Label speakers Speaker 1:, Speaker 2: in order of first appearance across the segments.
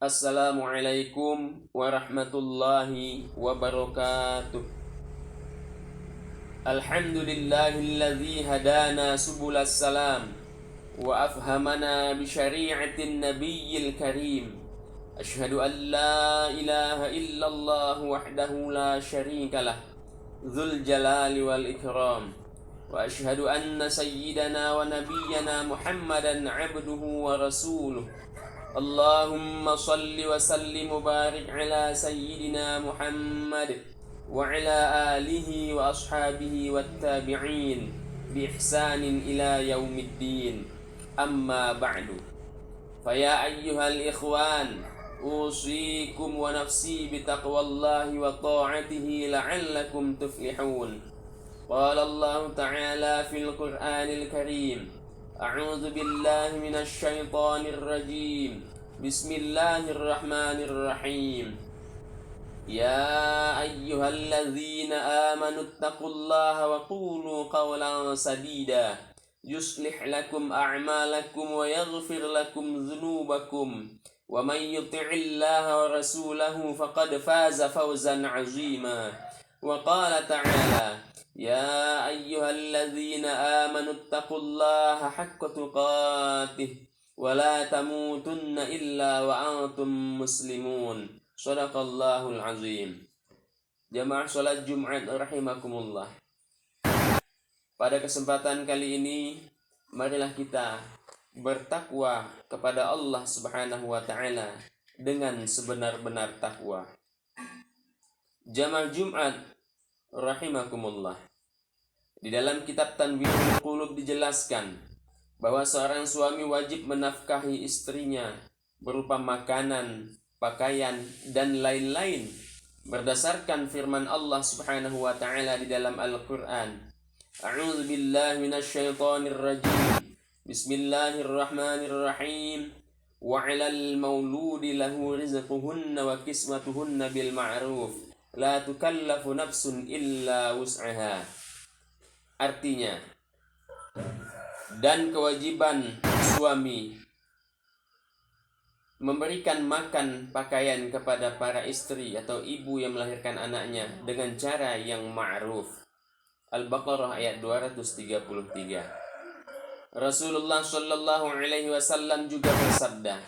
Speaker 1: Assalamualaikum warahmatullahi wabarakatuh. Alhamdulillahilladzi hadana subulas salam wa afhamana bi syari'atin nabiyyil karim. Asyhadu an la ilaha illallah wahdahu la syarikalah dzul jalali wal ikram. Wa asyhadu anna sayyidana wa nabiyyana Muhammadan abduhu wa rasuluh. Allahumma salli wa sallim wa barik ala sayyidina Muhammad wa ala alihi wa ashabihi wa tabi'in bi ihsanin ila yaumiddin. Amma ba'du. Faya ayyuhal ikhwan, usikum wa nafsi bi taqwallahi wa ta'atihi la'allakum tuflihun. Qala Allah ta'ala fil Qur'anil Karim: A'udzu billahi minasy syaithanir rajim. Bismillahirrahmanirrahim. Ya ayyuhalladzina amanu taqullaha wa qulu qawlan sadida yuslih lakum a'malakum wa yaghfir lakum dzunubakum wa may yuti'illaha wa rasulahu faqad faza fawzan 'azima. Wa qala ta'ala: Ya ayyuhalladzina amanu taqullaha haqqa tuqatih wa la tamutunna illa wa antum muslimun. Shadaqallahul azim. Jamaah salat Jumat rahimakumullah. Pada kesempatan kali ini, marilah kita bertakwa kepada Allah Subhanahu wa taala dengan sebenar-benar takwa. Jamaah Jumat rahimakumullah. Di dalam kitab Tanwirul Qulub dijelaskan bahwa seorang suami wajib menafkahi istrinya berupa makanan, pakaian, dan lain-lain berdasarkan firman Allah Subhanahu wa taala di dalam Al-Qur'an. A'udzu billahi minasy syaithanir rajim. Bismillahirrahmanirrahim. Wa 'alal mauludi lahu rizquhunna wa kiswatuhunna bil ma'ruf. La tukallafu nafsun illa wus'aha. Artinya, dan kewajiban suami memberikan makan pakaian kepada para istri atau ibu yang melahirkan anaknya dengan cara yang ma'ruf. Al-Baqarah ayat 233. Rasulullah sallallahu alaihi wasallam juga bersabda,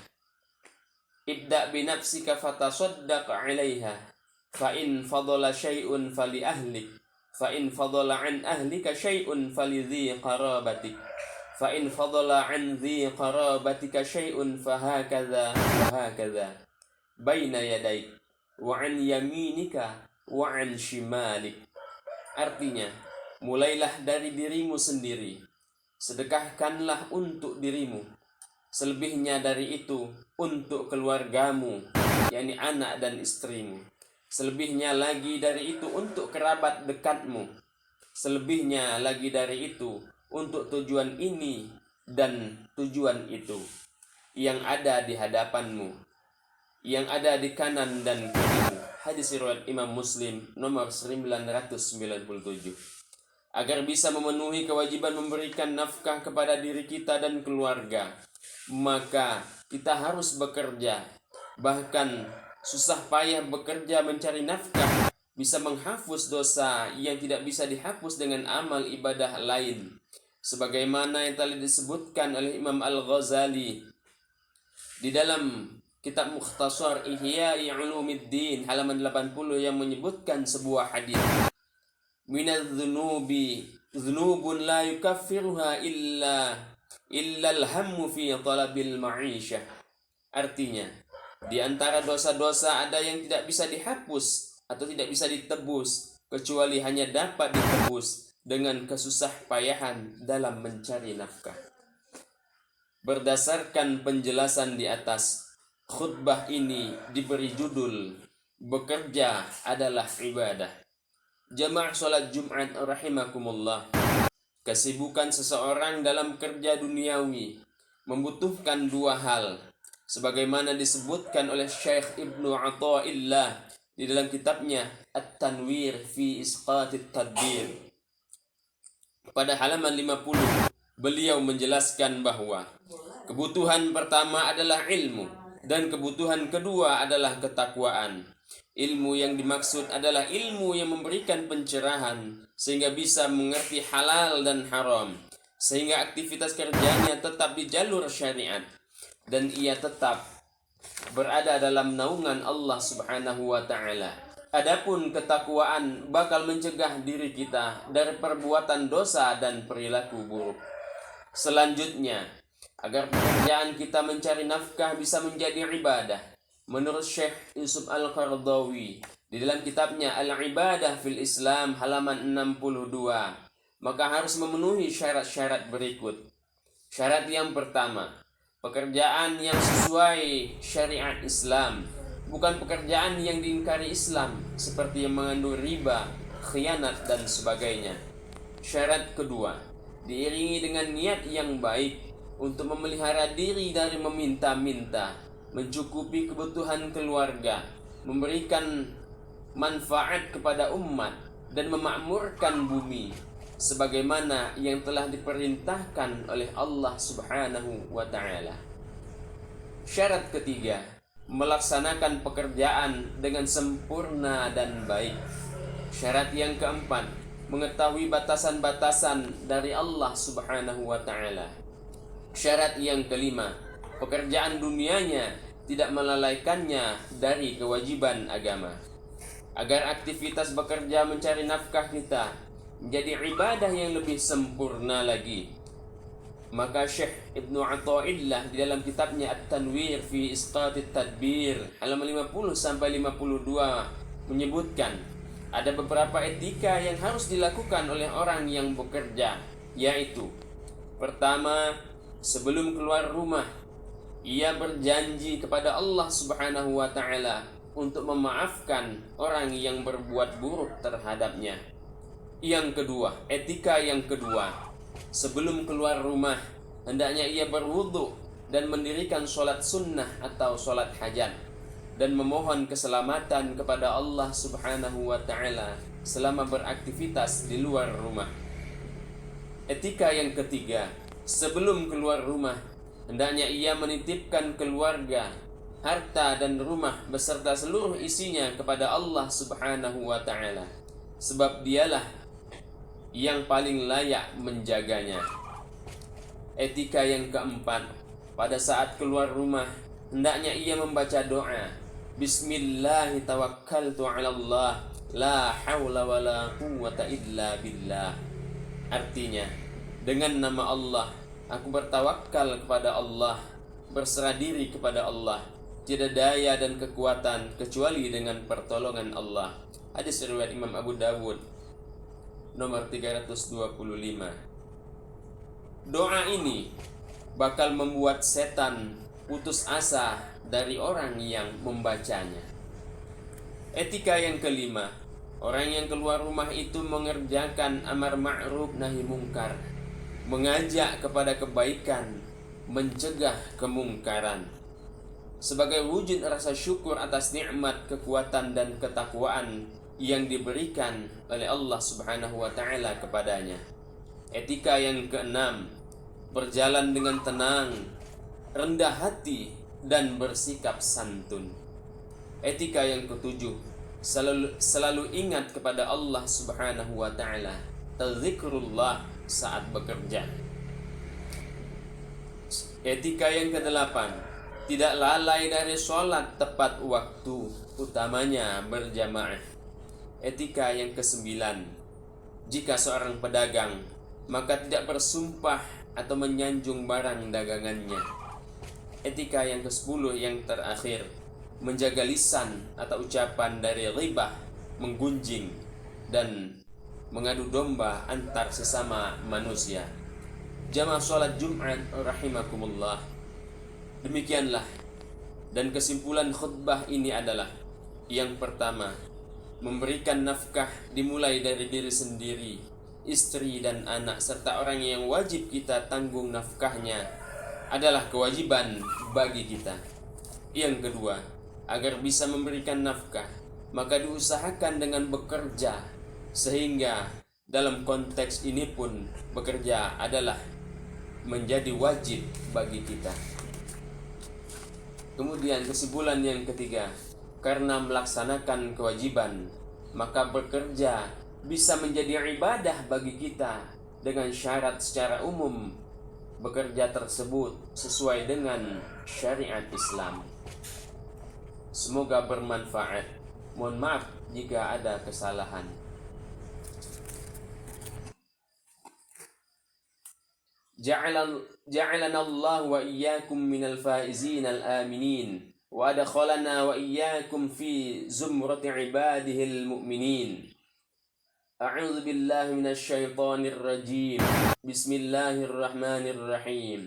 Speaker 1: Ibda' bi nafsika fatasaddaq 'alaiha, fa in fadala syai'un fali ahlik, fa in fadala an ahlika syai'un fali dhi qarabatik, fa in fadala an dhi qarabatika syai'un fahakadha wahakadha baina yadaik wa an yaminika wa an shimalik. Artinya, mulailah dari dirimu sendiri, sedekahkanlah untuk dirimu, selebihnya dari itu untuk keluargamu, yakni anak dan istrimu, selebihnya lagi dari itu untuk kerabat dekatmu, selebihnya lagi dari itu untuk tujuan ini dan tujuan itu, yang ada di hadapanmu, yang ada di kanan dan kirimu. Hadis riwayat Imam Muslim nomor 997. Agar bisa memenuhi kewajiban memberikan nafkah kepada diri kita dan keluarga, maka kita harus bekerja, bahkan susah payah bekerja mencari nafkah, bisa menghapus dosa yang tidak bisa dihapus dengan amal ibadah lain, sebagaimana yang telah disebutkan oleh Imam Al-Ghazali di dalam kitab Mukhtasar Ihya'i Ulumiddin halaman 80 yang menyebutkan sebuah hadis, minadz-dzunubi dzunubun la yukaffiruha illa al-hammu fi talabil ma'isyah. Artinya, di antara dosa-dosa ada yang tidak bisa dihapus atau tidak bisa ditebus kecuali hanya dapat ditebus dengan kesusah payahan dalam mencari nafkah. Berdasarkan penjelasan di atas, khutbah ini diberi judul Bekerja adalah ibadah. Jamaah salat Jumat rahimakumullah. Kesibukan seseorang dalam kerja duniawi membutuhkan dua hal, sebagaimana disebutkan oleh Syekh Ibnu Athaillah di dalam kitabnya At-Tanwir fi Isqatit Tadbir. Pada halaman 50, beliau menjelaskan bahwa kebutuhan pertama adalah ilmu, Dan kebutuhan kedua adalah ketakwaan. Ilmu yang dimaksud adalah ilmu yang memberikan pencerahan sehingga bisa mengerti halal dan haram, sehingga aktivitas kerjanya tetap di jalur syariat dan ia tetap berada dalam naungan Allah Subhanahu wa taala. Adapun ketakwaan bakal mencegah diri kita dari perbuatan dosa dan perilaku buruk. Selanjutnya, agar pekerjaan kita mencari nafkah bisa menjadi ibadah, menurut Syekh Yusuf Al-Qaradawi di dalam kitabnya Al-Ibadah fil Islam halaman 62, maka harus memenuhi syarat-syarat berikut. Syarat yang pertama, pekerjaan yang sesuai syariat Islam, bukan pekerjaan yang diingkari Islam seperti yang mengandung riba, khianat dan sebagainya. Syarat kedua, diiringi dengan niat yang baik untuk memelihara diri dari meminta-minta, mencukupi kebutuhan keluarga, memberikan manfaat kepada umat, dan memakmurkan bumi sebagaimana yang telah diperintahkan oleh Allah Subhanahu wa taala. Syarat ketiga, melaksanakan pekerjaan dengan sempurna dan baik. Syarat yang keempat, mengetahui batasan-batasan dari Allah Subhanahu wa taala. Syarat yang kelima, pekerjaan dunianya tidak melalaikannya dari kewajiban agama. Agar aktivitas bekerja mencari nafkah kita menjadi ibadah yang lebih sempurna lagi, maka Syekh Ibnu Athaillah di dalam kitabnya At-Tanwir fi Isqatit Tadbir halaman 50 sampai 52 menyebutkan ada beberapa etika yang harus dilakukan oleh orang yang bekerja, yaitu pertama, sebelum keluar rumah ia berjanji kepada Allah Subhanahu wa taala untuk memaafkan orang yang berbuat buruk terhadapnya. Yang kedua, etika yang kedua, sebelum keluar rumah hendaknya ia berwudu dan mendirikan sholat sunnah atau sholat hajat dan memohon keselamatan kepada Allah Subhanahu wa taala selama beraktivitas di luar rumah. Etika yang ketiga, sebelum keluar rumah hendaknya ia menitipkan keluarga, harta dan rumah beserta seluruh isinya kepada Allah Subhanahu wa taala, sebab dialah yang paling layak menjaganya. Etika yang keempat, pada saat keluar rumah hendaknya ia membaca doa, Bismillah tawakkaltu 'ala Allah, la haula wala quwwata illa billah. Artinya, dengan nama Allah aku bertawakal kepada Allah, berserah diri kepada Allah, tidak daya dan kekuatan kecuali dengan pertolongan Allah. Hadis riwayat Imam Abu Dawud nomor 325. Doa ini bakal membuat setan putus asa dari orang yang membacanya. Etika yang kelima, orang yang keluar rumah itu mengerjakan amar ma'ruf nahi mungkar, mengajak kepada kebaikan, mencegah kemungkaran, sebagai wujud rasa syukur atas nikmat, kekuatan dan ketakwaan yang diberikan oleh Allah Subhanahu wa taala kepadanya. Etika yang keenam, berjalan dengan tenang, rendah hati dan bersikap santun. Etika yang ketujuh, selalu ingat kepada Allah Subhanahu wa taala, tadzikrullah saat bekerja. Etika yang kedelapan, tidak lalai dari sholat tepat waktu, utamanya berjamaah. Etika yang kesembilan, jika seorang pedagang maka tidak bersumpah atau menyanjung barang dagangannya. Etika yang ke-10 yang terakhir, menjaga lisan atau ucapan dari ghibah, menggunjing dan mengadu domba antar sesama manusia. Jamaah sholat Jumat rahimakumullah, demikianlah. Dan kesimpulan khutbah ini adalah, yang pertama, memberikan nafkah dimulai dari diri sendiri, istri dan anak serta orang yang wajib kita tanggung nafkahnya adalah kewajiban bagi kita. Yang kedua, agar bisa memberikan nafkah maka diusahakan dengan bekerja, sehingga dalam konteks ini pun bekerja adalah menjadi wajib bagi kita. Kemudian kesimpulan yang ketiga, karena melaksanakan kewajiban, maka bekerja bisa menjadi ibadah bagi kita dengan syarat secara umum bekerja tersebut sesuai dengan syariat Islam. Semoga bermanfaat. Mohon maaf jika ada kesalahan. جعلنا الله وإياكم من الفائزين الآمنين وأدخلنا وإياكم في زمرة عباده المؤمنين. أعوذ بالله من الشيطان الرجيم. بسم الله الرحمن الرحيم.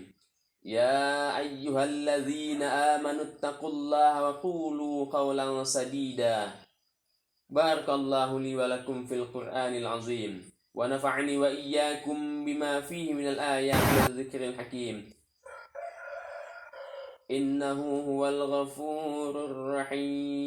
Speaker 1: يا أيها الذين آمنوا اتقوا الله وقولوا قولا سديدا. بارك الله لي ولكم في القرآن العظيم ونفعني وإياكم بما فيه من الآيات والذكر الحكيم. إنه هو الغفور الرحيم.